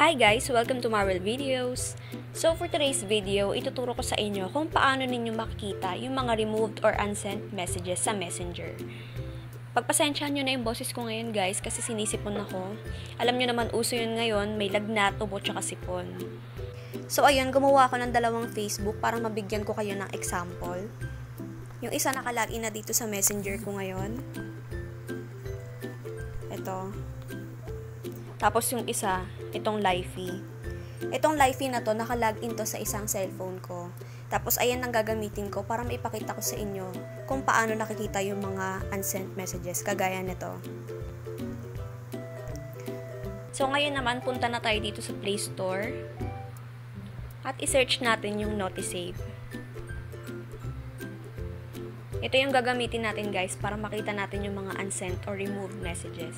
Hi guys! Welcome to Marvel Videos! So for today's video, ituturo ko sa inyo kung paano ninyo makikita yung mga removed or unsent messages sa Messenger. Pagpasensyahan nyo na yung boses ko ngayon guys kasi sinisipon ako. Alam nyo naman uso yun ngayon, may lagnat, ubo, tsaka sipon. So ayun, gumawa ako ng dalawang Facebook para mabigyan ko kayo ng example. Yung isa nakalagin na dito sa Messenger ko ngayon. Ito. Tapos yung isa, itong Lifey. Itong Lifey na to, nakalagin to sa isang cellphone ko. Tapos ayan ang gagamitin ko para maipakita ko sa inyo kung paano nakikita yung mga unsent messages, kagaya nito. So ngayon naman, punta na tayo dito sa Play Store. At i-search natin yung Notisave. Ito yung gagamitin natin guys para makita natin yung mga unsent or removed messages.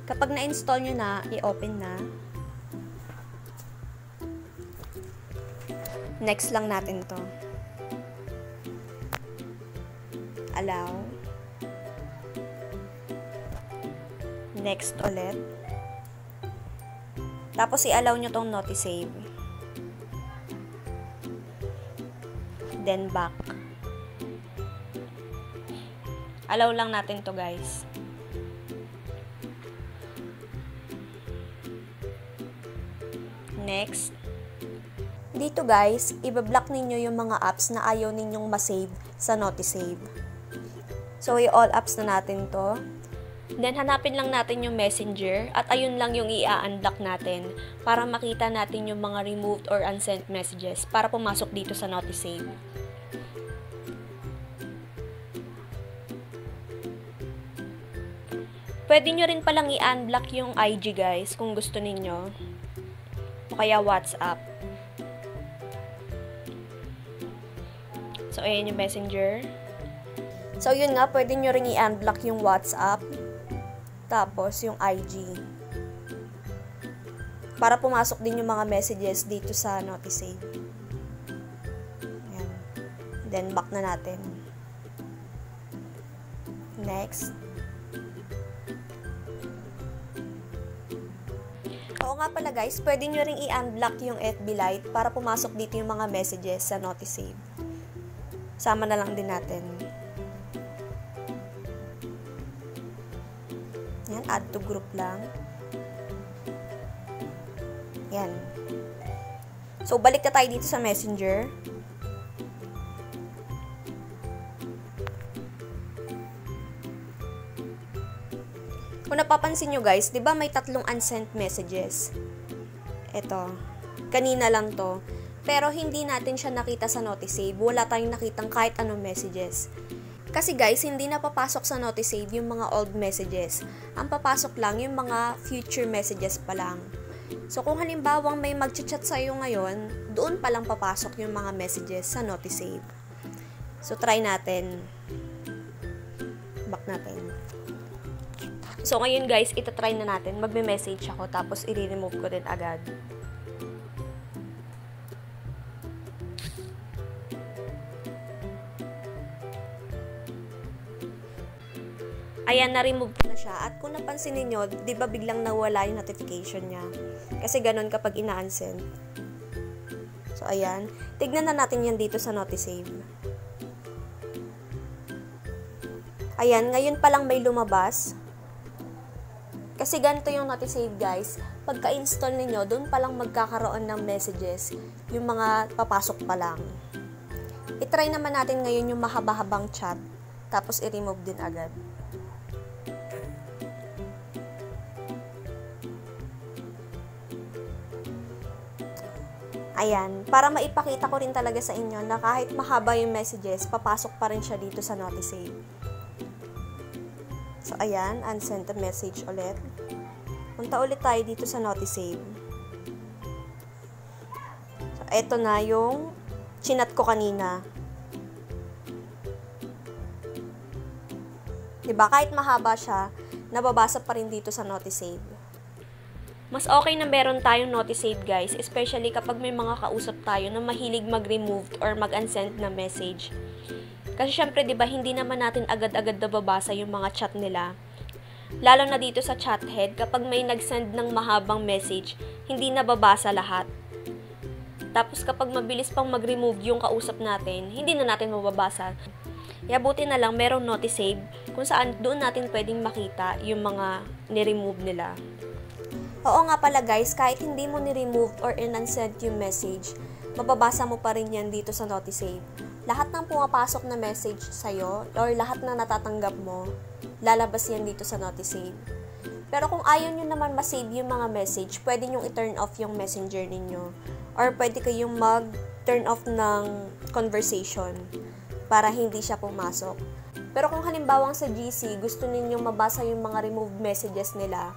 Kapag na-install nyo na, i-open na. Next lang natin to. Allow. Next ulit. Tapos i-allow nyo tong Notisave. Then back. Allow lang natin to guys. Next. Dito guys, i-block ninyo yung mga apps na ayaw ninyong masave sa Notisave. So, i-all apps na natin to. Then, hanapin lang natin yung Messenger at ayun lang yung i-unblock natin para makita natin yung mga removed or unsent messages para pumasok dito sa Notisave. Pwede nyo rin palang i-unblock yung IG guys kung gusto ninyo. O kaya WhatsApp. So, ayan yung Messenger. So, yun nga, pwede nyo rin i-unblock yung WhatsApp. Tapos, yung IG. Para pumasok din yung mga messages dito sa Notisave. Ayan. Then, back na natin. Next. Oo nga pala guys, pwede nyo rin i-unblock yung FB Lite para pumasok dito yung mga messages sa Notisave. Sama na lang din natin. Yan, add to group lang. Yan. So, balik na tayo dito sa Messenger. Kung napapansin nyo guys, di ba may tatlong unsent messages? Ito. Kanina lang to. Pero hindi natin siya nakita sa Notisave. Wala tayong nakitang kahit anong messages. Kasi guys, hindi na papasok sa Notisave yung mga old messages. Ang papasok lang yung mga future messages pa lang. So kung halimbawa may mag-chat sa'yo ngayon, doon pa lang papasok yung mga messages sa Notisave. So try natin. Back natin. So, ngayon guys, itatry na natin. Magme-message ako, tapos i-remove ko din agad. Ayan, na-remove ko na siya. At kung napansin niyo, di ba biglang nawala yung notification niya? Kasi ganun kapag ina-unsend. So, ayan. Tignan na natin yan dito sa Notisave. Ayan, ngayon pa lang may lumabas. Kasi ganito yung Notisave guys, pagka-install niyo doon pa lang magkakaroon ng messages, yung mga papasok pa lang. I-try naman natin ngayon yung mahaba-habang chat, tapos i-remove din agad. Ayan, para maipakita ko rin talaga sa inyo na kahit mahaba yung messages, papasok pa rin siya dito sa Notisave. So, ayan, unsent a message ulit. Punta ulit tayo dito sa Notisave. So, eto na yung chinat ko kanina. Diba? Kahit mahaba siya, nababasa pa rin dito sa Notisave. Mas okay na meron tayong Notisave guys, especially kapag may mga kausap tayo na mahilig mag-removed or mag-unsend na message. Kasi syempre, di ba, hindi naman natin agad-agad nababasa yung mga chat nila. Lalo na dito sa chat head, kapag may nag-send ng mahabang message, hindi nababasa lahat. Tapos kapag mabilis pang mag-remove yung kausap natin, hindi na natin mababasa. Kaya buti na lang merong notice save kung saan doon natin pwedeng makita yung mga ni-remove nila. Oo nga pala guys, kahit hindi mo ni-remove or in-unsend yung message, mababasa mo pa rin yan dito sa notice save. Lahat ng pumapasok na message sa'yo or lahat na natatanggap mo, lalabas yan dito sa notice save. Pero kung ayaw nyo naman masave yung mga message, pwede nyo i-turn off yung messenger ninyo. Or pwede kayong mag-turn off ng conversation para hindi siya pumasok. Pero kung halimbawang sa GC, gusto ninyong mabasa yung mga removed messages nila,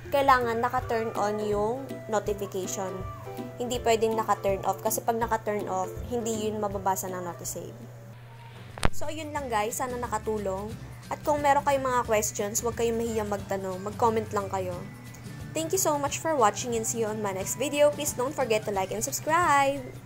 kailangan naka-turn on yung notification. Hindi pwedeng naka-turn off kasi pag naka-turn off, hindi yun mababasa ng notice save. So, ayun lang guys. Sana nakatulong. At kung meron kayong mga questions, huwag kayong mahiyang magtanong. Mag-comment lang kayo. Thank you so much for watching and see you on my next video. Please don't forget to like and subscribe!